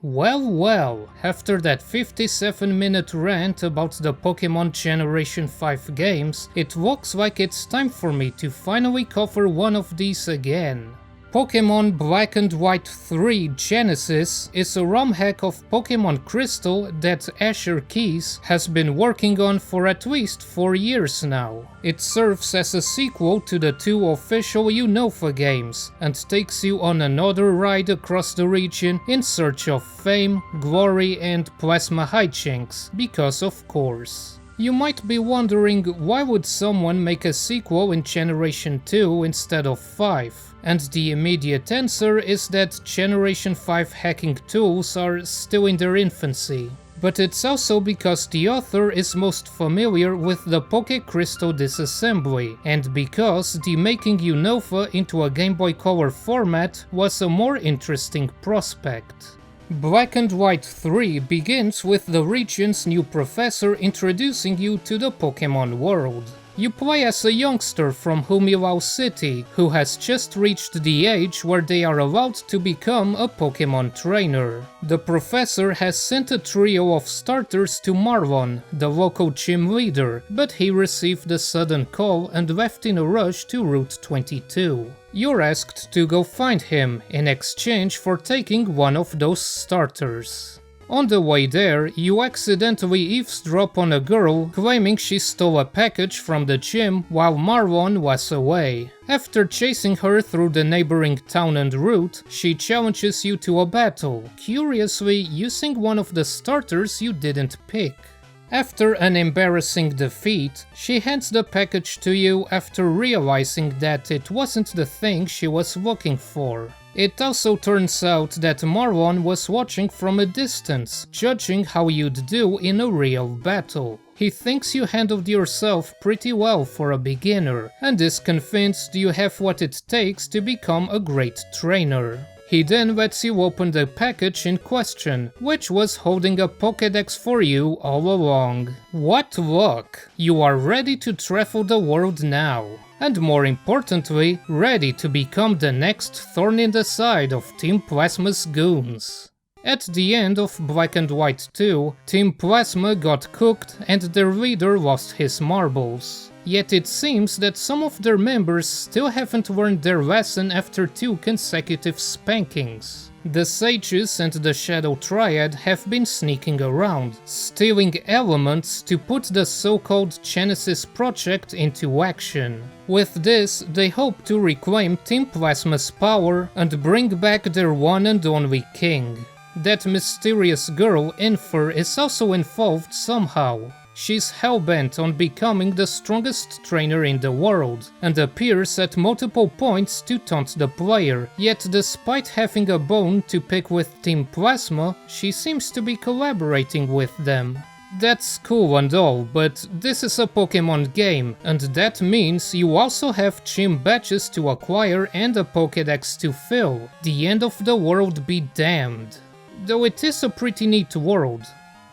Well, after that 57-minute rant about the Pokemon Generation 5 games, it looks like it's time for me to finally cover one of these again. Pokemon Black and White 3 Genesis is a ROM hack of Pokemon Crystal that Asher Keys has been working on for at least 4 years now. It serves as a sequel to the 2 official Unova games and takes you on another ride across the region in search of fame, glory and plasma hijinks, because of course. You might be wondering, why would someone make a sequel in Generation 2 instead of 5? And the immediate answer is that Generation 5 hacking tools are still in their infancy. But it's also because the author is most familiar with the Poké Crystal disassembly, and because the making Unova into a Game Boy Color format was a more interesting prospect. Black and White 3 begins with the region's new professor introducing you to the Pokemon world. You play as a youngster from Humilao City, who has just reached the age where they are allowed to become a Pokemon trainer. The professor has sent a trio of starters to Marlon, the local gym leader, but he received a sudden call and left in a rush to Route 22. You're asked to go find him, in exchange for taking one of those starters. On the way there, you accidentally eavesdrop on a girl claiming she stole a package from the gym while Marlon was away. After chasing her through the neighboring town and route, she challenges you to a battle, curiously using one of the starters you didn't pick. After an embarrassing defeat, she hands the package to you after realizing that it wasn't the thing she was looking for. It also turns out that Marlon was watching from a distance, judging how you'd do in a real battle. He thinks you handled yourself pretty well for a beginner, and is convinced you have what it takes to become a great trainer. He then lets you open the package in question, which was holding a Pokédex for you all along. What luck! You are ready to travel the world now. And more importantly, ready to become the next thorn in the side of Team Plasma's goons. At the end of Black and White 2, Team Plasma got cooked and their leader lost his marbles. Yet it seems that some of their members still haven't learned their lesson after 2 consecutive spankings. The Sages and the Shadow Triad have been sneaking around, stealing elements to put the so-called Genesis project into action. With this, they hope to reclaim Team Plasma's power and bring back their one and only king. That mysterious girl, Infer, is also involved somehow. She's hellbent on becoming the strongest trainer in the world, and appears at multiple points to taunt the player, yet despite having a bone to pick with Team Plasma, she seems to be collaborating with them. That's cool and all, but this is a Pokemon game, and that means you also have gym badges to acquire and a Pokédex to fill. The end of the world be damned. Though it is a pretty neat world.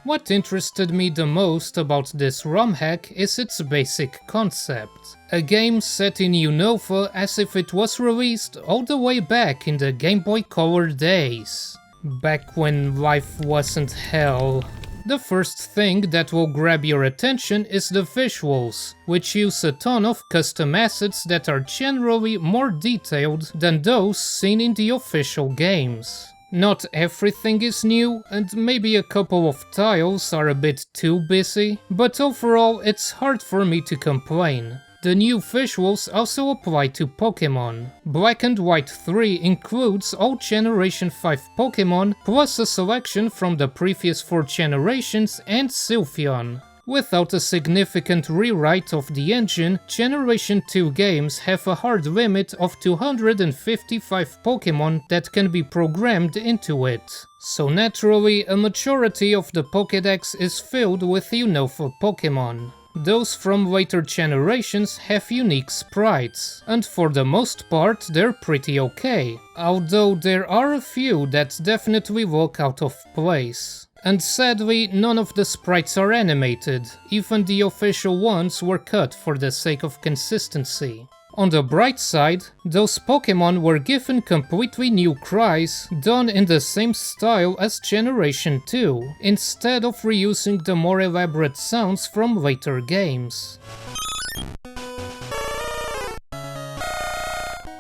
What interested me the most about this ROM hack is its basic concept. A game set in Unova as if it was released all the way back in the Game Boy Color days. Back when life wasn't hell. The first thing that will grab your attention is the visuals, which use a ton of custom assets that are generally more detailed than those seen in the official games. Not everything is new, and maybe a couple of tiles are a bit too busy, but overall it's hard for me to complain. The new visuals also apply to Pokemon. Black and White 3 includes all Generation 5 Pokemon, plus a selection from the previous 4 generations and Sylveon. Without a significant rewrite of the engine, Generation 2 games have a hard limit of 255 Pokemon that can be programmed into it. So naturally, a majority of the Pokédex is filled with Unova Pokemon. Those from later generations have unique sprites, and for the most part they're pretty okay, although there are a few that definitely look out of place. And sadly, none of the sprites are animated, even the official ones were cut for the sake of consistency. On the bright side, those Pokémon were given completely new cries, done in the same style as Generation 2, instead of reusing the more elaborate sounds from later games.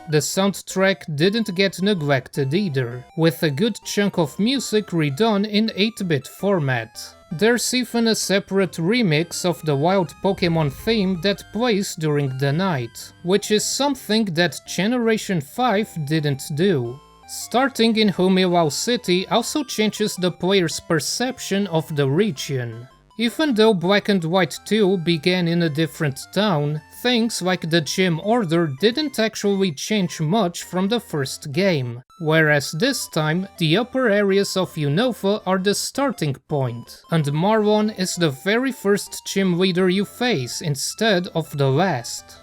The soundtrack didn't get neglected either, with a good chunk of music redone in 8-bit format. There's even a separate remix of the Wild Pokémon theme that plays during the night, which is something that Generation 5 didn't do. Starting in Humilao City also changes the player's perception of the region. Even though Black and White 2 began in a different town, things like the gym order didn't actually change much from the first game, whereas this time the upper areas of Unova are the starting point, and Marlon is the very first gym leader you face instead of the last.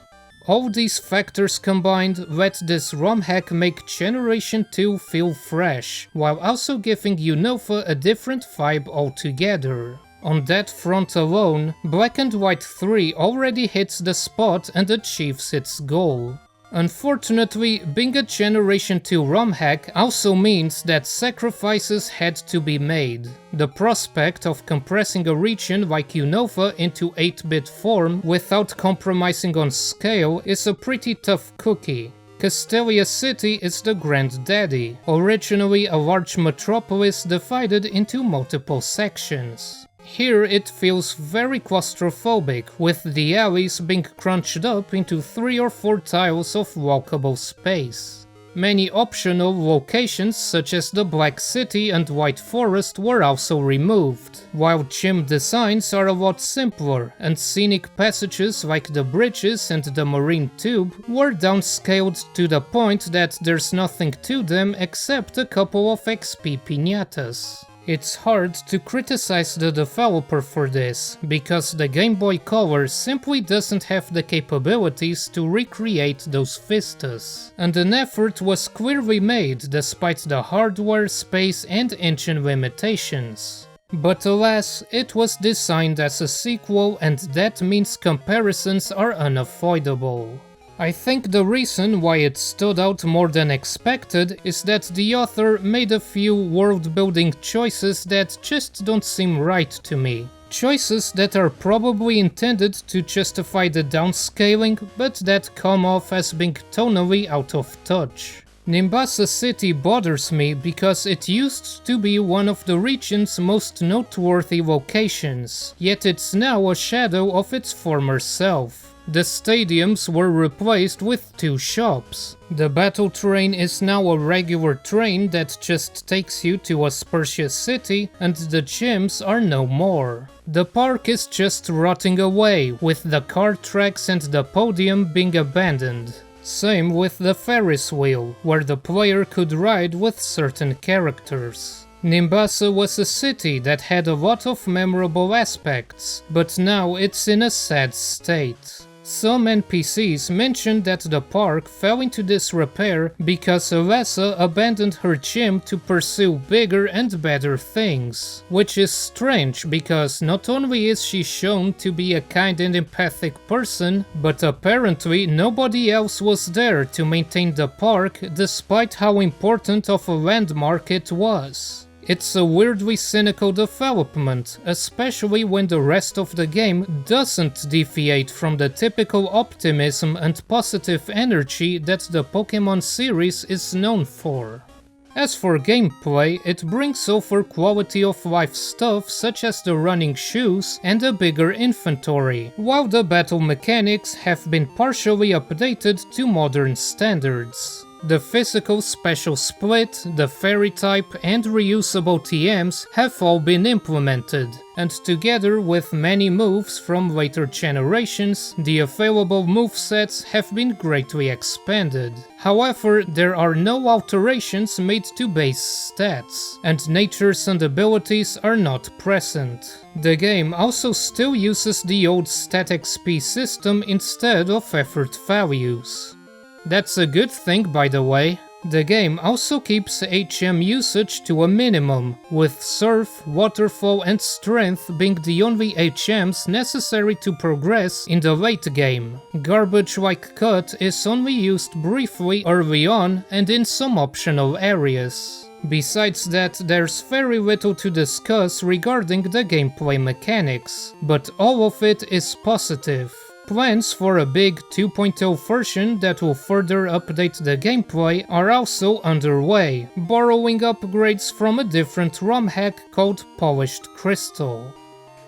All these factors combined let this ROM hack make Generation 2 feel fresh, while also giving Unova a different vibe altogether. On that front alone, Black and White 3 already hits the spot and achieves its goal. Unfortunately, being a Generation 2 ROM hack also means that sacrifices had to be made. The prospect of compressing a region like Unova into 8-bit form without compromising on scale is a pretty tough cookie. Castelia City is the granddaddy, originally a large metropolis divided into multiple sections. Here it feels very claustrophobic, with the alleys being crunched up into 3 or 4 tiles of walkable space. Many optional locations such as the Black City and White Forest were also removed, while gym designs are a lot simpler, and scenic passages like the bridges and the marine tube were downscaled to the point that there's nothing to them except a couple of XP piñatas. It's hard to criticize the developer for this, because the Game Boy Color simply doesn't have the capabilities to recreate those vistas, and an effort was clearly made despite the hardware, space and engine limitations. But alas, it was designed as a sequel, and that means comparisons are unavoidable. I think the reason why it stood out more than expected is that the author made a few world-building choices that just don't seem right to me. Choices that are probably intended to justify the downscaling, but that come off as being tonally out of touch. Nimbasa City bothers me because it used to be one of the region's most noteworthy locations, yet it's now a shadow of its former self. The stadiums were replaced with 2 shops. The battle train is now a regular train that just takes you to Aspertia City, and the gyms are no more. The park is just rotting away, with the car tracks and the podium being abandoned. Same with the Ferris wheel, where the player could ride with certain characters. Nimbasa was a city that had a lot of memorable aspects, but now it's in a sad state. Some NPCs mentioned that the park fell into disrepair because Alessa abandoned her gym to pursue bigger and better things, which is strange because not only is she shown to be a kind and empathic person, but apparently nobody else was there to maintain the park despite how important of a landmark it was. It's a weirdly cynical development, especially when the rest of the game doesn't deviate from the typical optimism and positive energy that the Pokémon series is known for. As for gameplay, it brings over quality of life stuff such as the running shoes and a bigger inventory, while the battle mechanics have been partially updated to modern standards. The physical special split, the fairy type and reusable TMs have all been implemented, and together with many moves from later generations, the available movesets have been greatly expanded. However, there are no alterations made to base stats, and natures and abilities are not present. The game also still uses the old stat XP system instead of effort values. That's a good thing, by the way. The game also keeps HM usage to a minimum, with Surf, Waterfall and Strength being the only HMs necessary to progress in the late game. Garbage like Cut is only used briefly early on and in some optional areas. Besides that, there's very little to discuss regarding the gameplay mechanics, but all of it is positive. Plans for a big 2.0 version that will further update the gameplay are also underway, borrowing upgrades from a different ROM hack called Polished Crystal.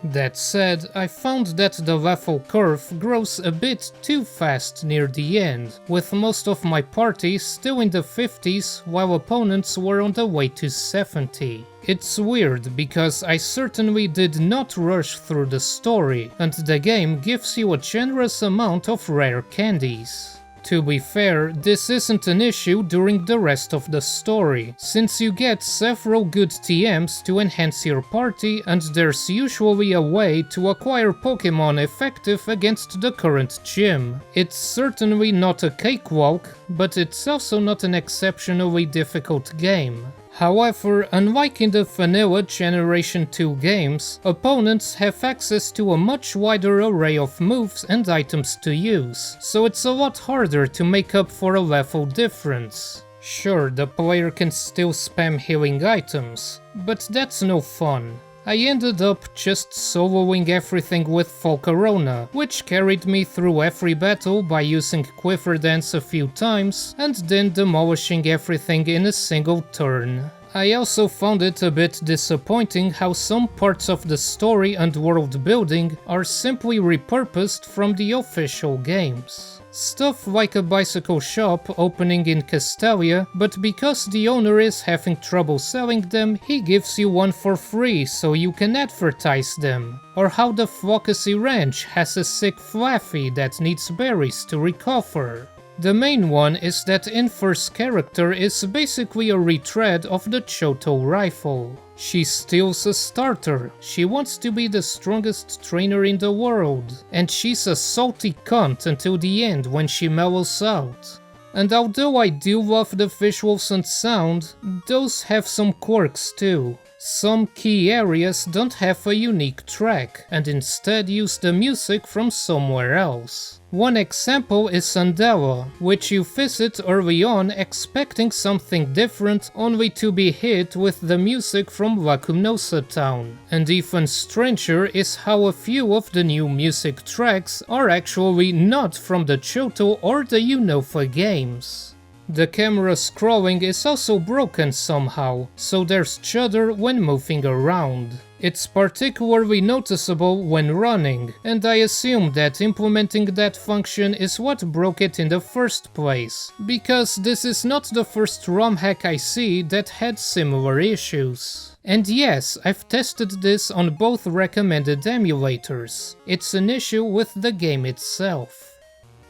That said, I found that the level curve grows a bit too fast near the end, with most of my party still in the 50s while opponents were on the way to 70. It's weird because I certainly did not rush through the story, and the game gives you a generous amount of rare candies. To be fair, this isn't an issue during the rest of the story, since you get several good TMs to enhance your party and there's usually a way to acquire Pokemon effective against the current gym. It's certainly not a cakewalk, but it's also not an exceptionally difficult game. However, unlike in the vanilla Generation 2 games, opponents have access to a much wider array of moves and items to use, so it's a lot harder to make up for a level difference. Sure, the player can still spam healing items, but that's no fun. I ended up just soloing everything with Volcarona, which carried me through every battle by using Quiver Dance a few times and then demolishing everything in a single turn. I also found it a bit disappointing how some parts of the story and world building are simply repurposed from the official games. Stuff like a bicycle shop opening in Castelia, but because the owner is having trouble selling them, he gives you one for free so you can advertise them. Or how the Flockacy Ranch has a sick Flaffy that needs berries to recover. The main one is that Inverse character is basically a retread of the Choto rifle. She steals a starter, she wants to be the strongest trainer in the world, and she's a salty cunt until the end when she mellows out. And although I do love the visuals and sound, those have some quirks too. Some key areas don't have a unique track, and instead use the music from somewhere else. One example is Sandela, which you visit early on expecting something different only to be hit with the music from Lacunosa Town. And even stranger is how a few of the new music tracks are actually not from the Choto or the Unova games. The camera scrolling is also broken somehow, so there's judder when moving around. It's particularly noticeable when running, and I assume that implementing that function is what broke it in the first place, because this is not the first ROM hack I see that had similar issues. And yes, I've tested this on both recommended emulators. It's an issue with the game itself.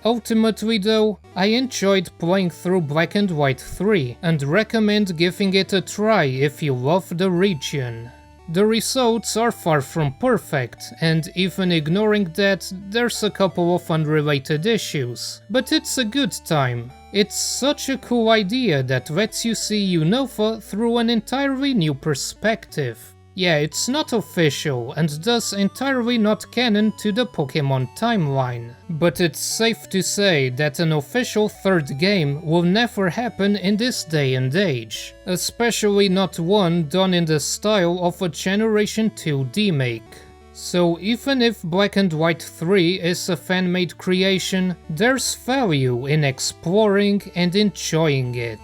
Ultimately though, I enjoyed playing through Black and White 3 and recommend giving it a try if you love the region. The results are far from perfect, and even ignoring that, there's a couple of unrelated issues, but it's a good time. It's such a cool idea that lets you see Unova through an entirely new perspective. Yeah, it's not official and thus entirely not canon to the Pokemon timeline, but it's safe to say that an official third game will never happen in this day and age, especially not one done in the style of a Generation 2 remake. So even if Black and White 3 is a fan-made creation, there's value in exploring and enjoying it.